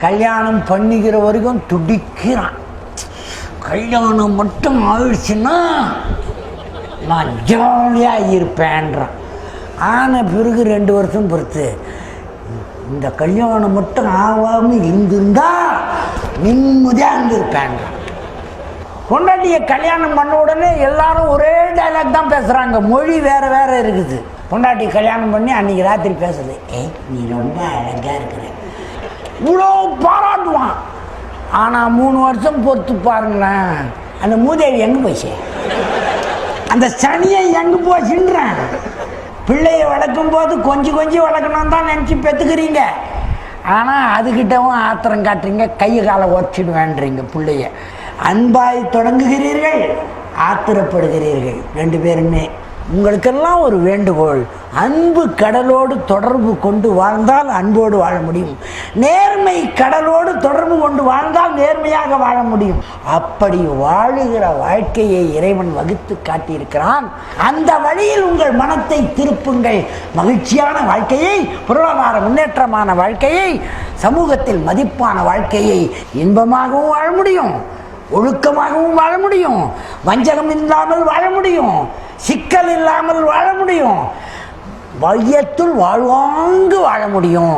கல்யாணம் பண்ணிக்கிற வரைக்கும் துடிக்கிறான். கல்யாணம் மட்டும் ஆயிடுச்சுன்னா நான் ஜாலியாக இருப்பேன்றான். ஆன பிறகு 2 வருஷம் பொறுத்து இந்த கல்யாணம் மட்டும் ஆகாமல் இருந்திருந்தா நிம்மதியாக இருந்திருப்பேன்றான். பொண்டாட்டியை கல்யாணம் பண்ண உடனே எல்லாரும் ஒரே டைலாக் தான் பேசுகிறாங்க. மொழி வேறு வேறு இருக்குது. பொண்டாட்டி கல்யாணம் பண்ணி அன்றைக்கி ராத்திரி பேசுது, நீ ரொம்ப அழகாக இருக்கிற, இவ்வளோ பாராட்டுவான். ஆனால் 3 வருஷம் பொறுத்து பாருங்களேன், அந்த மூதேவி எங்கே போச்சு, அந்த சனியை எங்கே போச்சுன்றேன். பிள்ளையை வளர்க்கும் போது கொஞ்சம் வளர்க்கணும் தான் நினச்சி பெற்றுக்கிறீங்க. ஆனால் அதுக்கிட்டவும் ஆத்திரம் காட்டுறீங்க, கையை காலை உடச்சிடுவேன்றீங்க. பிள்ளைய அன்பாய் தொடங்குகிறீர்கள், ஆத்திரப்படுகிறீர்கள் 2 பேருமே. உங்களுக்கெல்லாம் ஒரு வேண்டுகோள், அன்பு கடலோடு தொடர்பு கொண்டு வாழ்ந்தால் அன்போடு வாழ முடியும். நேர்மை கடலோடு தொடர்பு கொண்டு வாழ்ந்தால் நேர்மையாக வாழ முடியும். அப்படி வாழுகிற வாழ்க்கையை இறைவன் வகுத்து காட்டியிருக்கிறான். அந்த வழியில் உங்கள் மனத்தை திருப்புங்கள். மகிழ்ச்சியான வாழ்க்கையை, பொருளாதார முன்னேற்றமான வாழ்க்கையை, சமூகத்தில் மதிப்பான வாழ்க்கையை இன்பமாகவும் வாழ முடியும், ஒழுக்கமாகவும் வாழ முடியும், வஞ்சகம் இல்லாமல் வாழ முடியும், சிக்கல் இல்லாமல் வாழ முடியும், வையத்துள் வாழ்வாங்கு வாழ முடியும்.